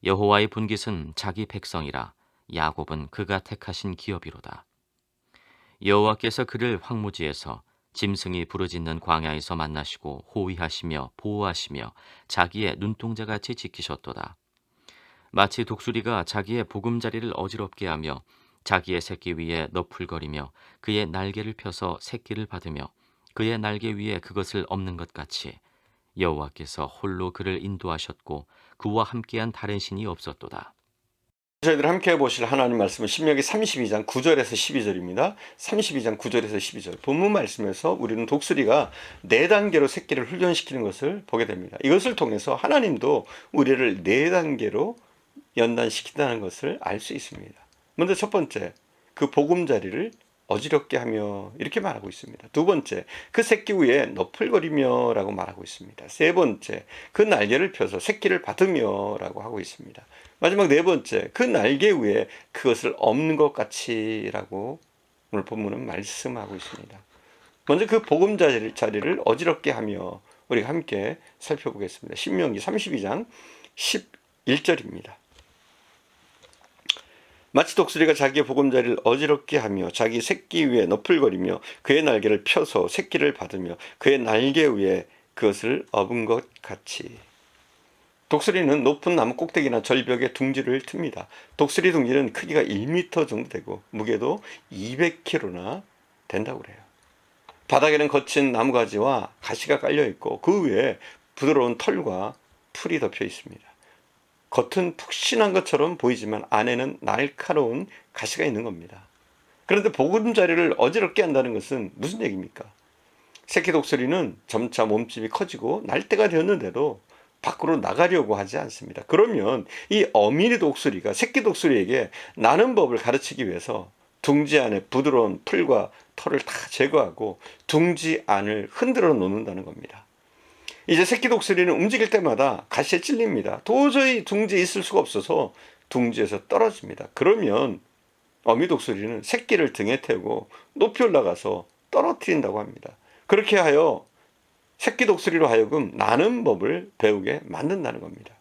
여호와의 분깃은 자기 백성이라 야곱은 그가 택하신 기업이로다. 여호와께서 그를 황무지에서 짐승이 부르짖는 광야에서 만나시고 호위하시며 보호하시며 자기의 눈동자같이 지키셨도다. 마치 독수리가 자기의 보금자리를 어지럽게 하며 자기의 새끼 위에 너풀거리며 그의 날개를 펴서 새끼를 받으며 그의 날개 위에 그것을 엎는 것 같이 여호와께서 홀로 그를 인도하셨고 그와 함께한 다른 신이 없었도다. 저희들 함께 보실 하나님 말씀은 신명기 32장 9절에서 12절입니다. 32장 9절에서 12절. 본문 말씀에서 우리는 독수리가 4단계로 새끼를 훈련시키는 것을 보게 됩니다. 이것을 통해서 하나님도 우리를 4단계로 연단시킨다는 것을 알 수 있습니다. 먼저 첫 번째, 그 보금자리를 어지럽게 하며 이렇게 말하고 있습니다. 두 번째, 그 새끼 위에 너풀거리며 라고 말하고 있습니다. 세 번째, 그 날개를 펴서 새끼를 받으며 라고 하고 있습니다. 마지막 네 번째, 그 날개 위에 그것을 엎는 것 같이 라고 오늘 본문은 말씀하고 있습니다. 먼저 그 보금자리를 어지럽게 하며 우리가 함께 살펴보겠습니다. 신명기 32장 11절입니다. 마치 독수리가 자기의 보금자리를 어지럽게 하며 자기 새끼 위에 너풀거리며 그의 날개를 펴서 새끼를 받으며 그의 날개 위에 그것을 업은 것 같이. 독수리는 높은 나무 꼭대기나 절벽에 둥지를 틉니다. 독수리 둥지는 크기가 1m 정도 되고 무게도 200kg나 된다고 그래요. 바닥에는 거친 나무가지와 가시가 깔려 있고 그 위에 부드러운 털과 풀이 덮여 있습니다. 겉은 푹신한 것처럼 보이지만 안에는 날카로운 가시가 있는 겁니다. 그런데 보금자리를 어지럽게 한다는 것은 무슨 얘기입니까? 새끼 독수리는 점차 몸집이 커지고 날때가 되었는데도 밖으로 나가려고 하지 않습니다. 그러면 이 어미니 독수리가 새끼 독수리에게 나는 법을 가르치기 위해서 둥지 안에 부드러운 풀과 털을 다 제거하고 둥지 안을 흔들어 놓는다는 겁니다. 이제 새끼 독수리는 움직일 때마다 가시에 찔립니다. 도저히 둥지에 있을 수가 없어서 둥지에서 떨어집니다. 그러면 어미 독수리는 새끼를 등에 태우고 높이 올라가서 떨어뜨린다고 합니다. 그렇게 하여 새끼 독수리로 하여금 나는 법을 배우게 만든다는 겁니다.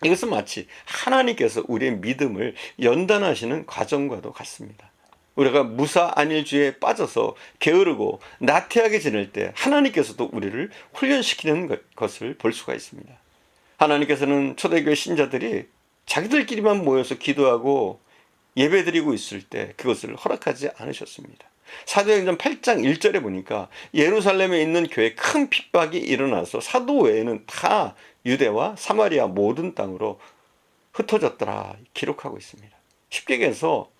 이것은 마치 하나님께서 우리의 믿음을 연단하시는 과정과도 같습니다. 우리가 무사 안일주의에 빠져서 게으르고 나태하게 지낼 때 하나님께서도 우리를 훈련시키는 것을 볼 수가 있습니다. 하나님께서는 초대교회 신자들이 자기들끼리만 모여서 기도하고 예배드리고 있을 때 그것을 허락하지 않으셨습니다. 사도행전 8장 1절에 보니까 예루살렘에 있는 교회에 큰 핍박이 일어나서 사도 외에는 다 유대와 사마리아 모든 땅으로 흩어졌더라 기록하고 있습니다. 쉽게 얘기해서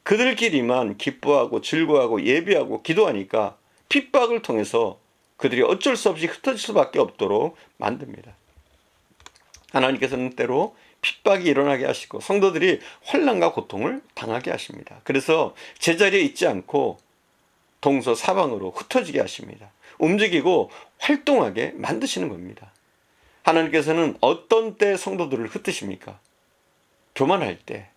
그들끼리만 기뻐하고 즐거워하고 예배하고 기도하니까 핍박을 통해서 그들이 어쩔 수 없이 흩어질 수밖에 없도록 만듭니다. 하나님께서는 때로 핍박이 일어나게 하시고 성도들이 환난과 고통을 당하게 하십니다. 그래서 제자리에 있지 않고 동서사방으로 흩어지게 하십니다. 움직이고 활동하게 만드시는 겁니다. 하나님께서는 어떤 때 성도들을 흩으십니까? 교만할 때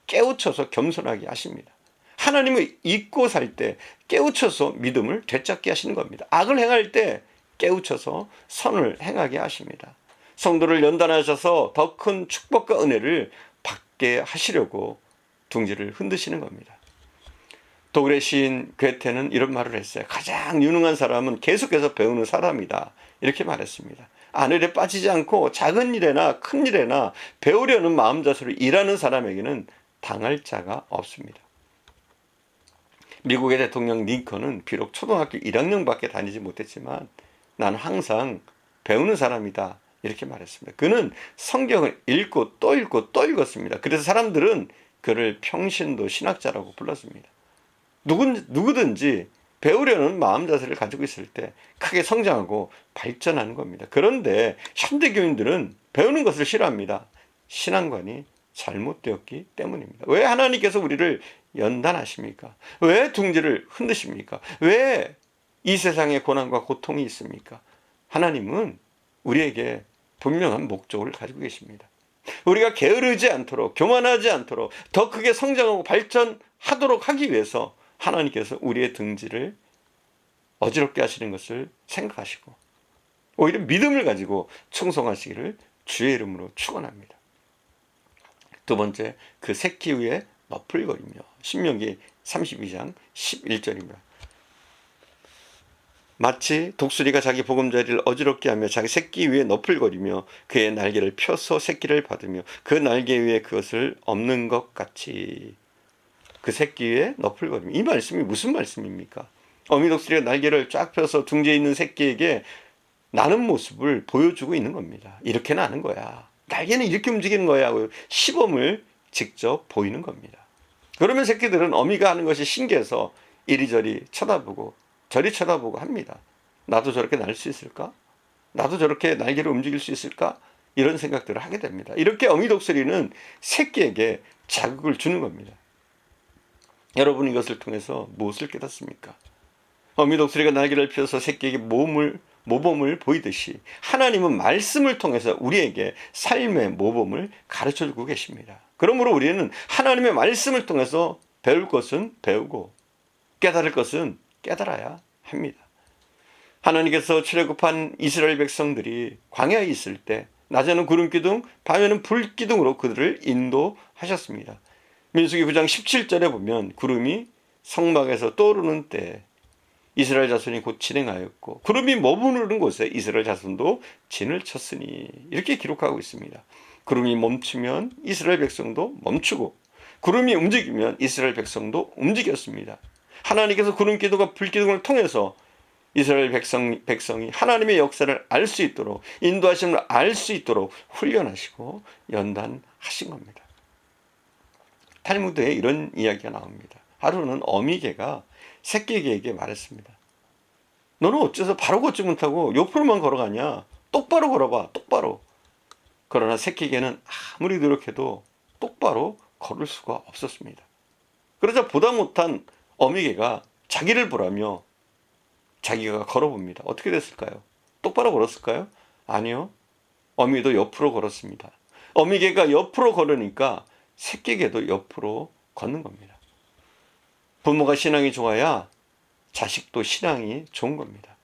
깨우쳐서 겸손하게 하십니다. 하나님을 잊고 살 때 깨우쳐서 믿음을 되찾게 하시는 겁니다. 악을 행할 때 깨우쳐서 선을 행하게 하십니다. 성도를 연단하셔서 더 큰 축복과 은혜를 받게 하시려고 둥지를 흔드시는 겁니다. 독일의 시인 괴테는 이런 말을 했어요. 가장 유능한 사람은 계속해서 배우는 사람이다. 이렇게 말했습니다. 안일에 빠지지 않고 작은 일에나 큰 일에나 배우려는 마음 자세로 일하는 사람에게는 당할 자가 없습니다. 미국의 대통령 링컨은 비록 초등학교 1학년밖에 다니지 못했지만 나는 항상 배우는 사람이다. 이렇게 말했습니다. 그는 성경을 읽고 또 읽고 또 읽었습니다. 그래서 사람들은 그를 평신도 신학자라고 불렀습니다. 누구든지 배우려는 마음 자세를 가지고 있을 때 크게 성장하고 발전하는 겁니다. 그런데 현대교인들은 배우는 것을 싫어합니다. 신앙관이 잘못되었기 때문입니다. 왜 하나님께서 우리를 연단하십니까? 왜 둥지를 흔드십니까? 왜 이 세상에 고난과 고통이 있습니까? 하나님은 우리에게 분명한 목적을 가지고 계십니다. 우리가 게으르지 않도록, 교만하지 않도록 더 크게 성장하고 발전하도록 하기 위해서 하나님께서 우리의 둥지를 어지럽게 하시는 것을 생각하시고 오히려 믿음을 가지고 충성하시기를 주의 이름으로 축원합니다. 두 번째, 그 새끼 위에 너풀거리며. 신명기 32장 11절입니다. 마치 독수리가 자기 보금자리를 어지럽게 하며 자기 새끼 위에 너풀거리며 그의 날개를 펴서 새끼를 받으며 그 날개 위에 그것을 엎는 것 같이. 그 새끼 위에 너풀거리며. 이 말씀이 무슨 말씀입니까? 어미 독수리가 날개를 쫙 펴서 둥지에 있는 새끼에게 나는 모습을 보여주고 있는 겁니다. 이렇게 나는 거야. 날개는 이렇게 움직이는 거야 하고 시범을 직접 보이는 겁니다. 그러면 새끼들은 어미가 하는 것이 신기해서 이리저리 쳐다보고 저리 쳐다보고 합니다. 나도 저렇게 날 수 있을까? 나도 저렇게 날개를 움직일 수 있을까? 이런 생각들을 하게 됩니다. 이렇게 어미 독수리는 새끼에게 자극을 주는 겁니다. 여러분, 이것을 통해서 무엇을 깨닫습니까? 어미 독수리가 날개를 펴서 새끼에게 모범을 보이듯이 하나님은 말씀을 통해서 우리에게 삶의 모범을 가르쳐주고 계십니다. 그러므로 우리는 하나님의 말씀을 통해서 배울 것은 배우고 깨달을 것은 깨달아야 합니다. 하나님께서 출애굽한 이스라엘 백성들이 광야에 있을 때 낮에는 구름기둥, 밤에는 불기둥으로 그들을 인도하셨습니다. 민수기 9장 17절에 보면 구름이 성막에서 떠오르는 때 이스라엘 자손이 곧 진행하였고 구름이 머무르는 곳에 이스라엘 자손도 진을 쳤으니, 이렇게 기록하고 있습니다. 구름이 멈추면 이스라엘 백성도 멈추고 구름이 움직이면 이스라엘 백성도 움직였습니다. 하나님께서 구름기둥과 불기둥을 통해서 이스라엘 백성이 하나님의 역사를 알 수 있도록, 인도하심을 알 수 있도록 훈련하시고 연단하신 겁니다. 탈무드에 이런 이야기가 나옵니다. 하루는 어미개가 새끼개에게 말했습니다. 너는 어째서 바로 걷지 못하고 옆으로만 걸어가냐? 똑바로 걸어봐, 똑바로. 그러나 새끼개는 아무리 노력해도 똑바로 걸을 수가 없었습니다. 그러자 보다 못한 어미개가 자기를 보라며 자기가 걸어봅니다. 어떻게 됐을까요? 똑바로 걸었을까요? 아니요. 어미도 옆으로 걸었습니다. 어미개가 옆으로 걸으니까 새끼개도 옆으로 걷는 겁니다. 부모가 신앙이 좋아야 자식도 신앙이 좋은 겁니다.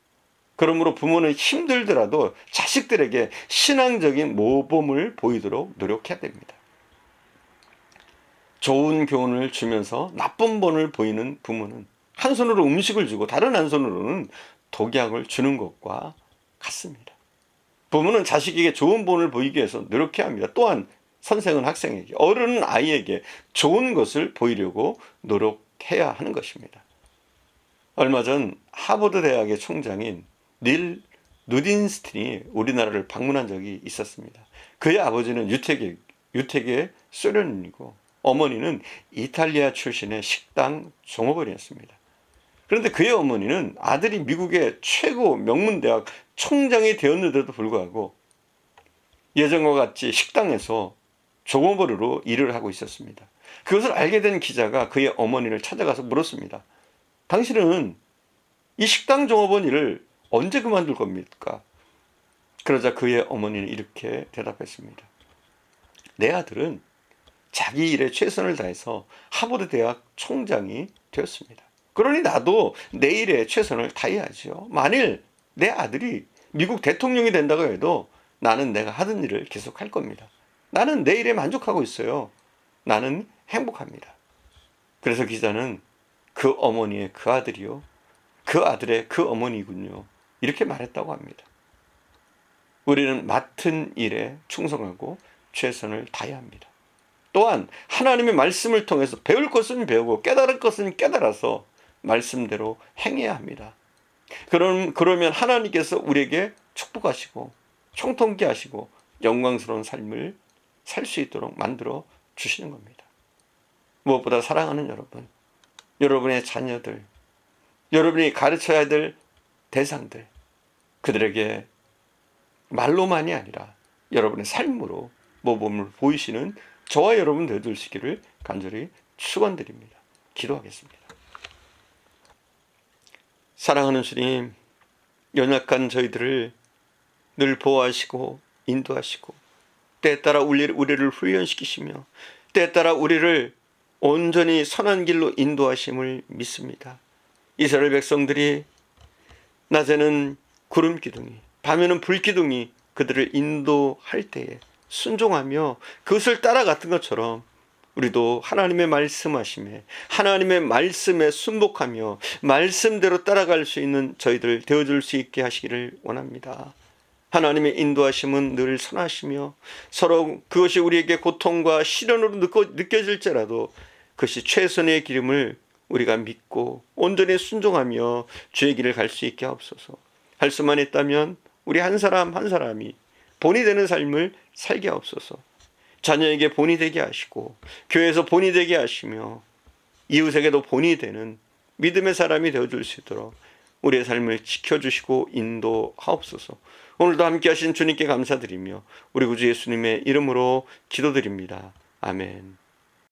그러므로 부모는 힘들더라도 자식들에게 신앙적인 모범을 보이도록 노력해야 됩니다. 좋은 교훈을 주면서 나쁜 본을 보이는 부모는 한 손으로 음식을 주고 다른 한 손으로는 독약을 주는 것과 같습니다. 부모는 자식에게 좋은 본을 보이기 위해서 노력해야 합니다. 또한 선생은 학생에게, 어른은 아이에게 좋은 것을 보이려고 노력해야 하는 것입니다. 얼마 전 하버드 대학의 총장인 닐 누딘스틴이 우리나라를 방문한 적이 있었습니다. 그의 아버지는 유태계 소련인이고 어머니는 이탈리아 출신의 식당 종업원이었습니다. 그런데 그의 어머니는 아들이 미국의 최고 명문대학 총장이 되었는데도 불구하고 예전과 같이 식당에서 종업원으로 일을 하고 있었습니다. 그것을 알게 된 기자가 그의 어머니를 찾아가서 물었습니다. 당신은 이 식당 종업원 일을 언제 그만둘 겁니까? 그러자 그의 어머니는 이렇게 대답했습니다. 내 아들은 자기 일에 최선을 다해서 하버드 대학 총장이 되었습니다. 그러니 나도 내 일에 최선을 다해야죠. 만일 내 아들이 미국 대통령이 된다고 해도 나는 내가 하던 일을 계속할 겁니다. 나는 내 일에 만족하고 있어요. 나는 행복합니다. 그래서 기자는 그 어머니의 그 아들이요, 그 아들의 그 어머니군요, 이렇게 말했다고 합니다. 우리는 맡은 일에 충성하고 최선을 다해야 합니다. 또한 하나님의 말씀을 통해서 배울 것은 배우고 깨달을 것은 깨달아서 말씀대로 행해야 합니다. 그러면 하나님께서 우리에게 축복하시고 형통케 하시고 영광스러운 삶을 살 수 있도록 만들어 주시는 겁니다. 무엇보다 사랑하는 여러분, 여러분의 자녀들, 여러분이 가르쳐야 될 대상들, 그들에게 말로만이 아니라 여러분의 삶으로 모범을 보이시는 저와 여러분 되시기를 간절히 축원드립니다. 기도하겠습니다. 사랑하는 주님, 연약한 저희들을 늘 보호하시고 인도하시고 때에 따라 우리를 훈련시키시며 때에 따라 우리를 온전히 선한 길로 인도하심을 믿습니다. 이스라엘 백성들이 낮에는 구름 기둥이, 밤에는 불 기둥이 그들을 인도할 때에 순종하며 그것을 따라갔던 것처럼 우리도 하나님의 말씀하심에, 하나님의 말씀에 순복하며 말씀대로 따라갈 수 있는 저희들 되어줄 수 있게 하시기를 원합니다. 하나님의 인도하심은 늘 선하시며 서로 그것이 우리에게 고통과 시련으로 느껴질지라도 그것이 최선의 기름을 우리가 믿고 온전히 순종하며 주의 길을 갈 수 있게 하옵소서. 할 수만 있다면 우리 한 사람 한 사람이 본이 되는 삶을 살게 하옵소서. 자녀에게 본이 되게 하시고 교회에서 본이 되게 하시며 이웃에게도 본이 되는 믿음의 사람이 되어줄 수 있도록 우리의 삶을 지켜주시고 인도하옵소서. 오늘도 함께 하신 주님께 감사드리며 우리 구주 예수님의 이름으로 기도드립니다. 아멘.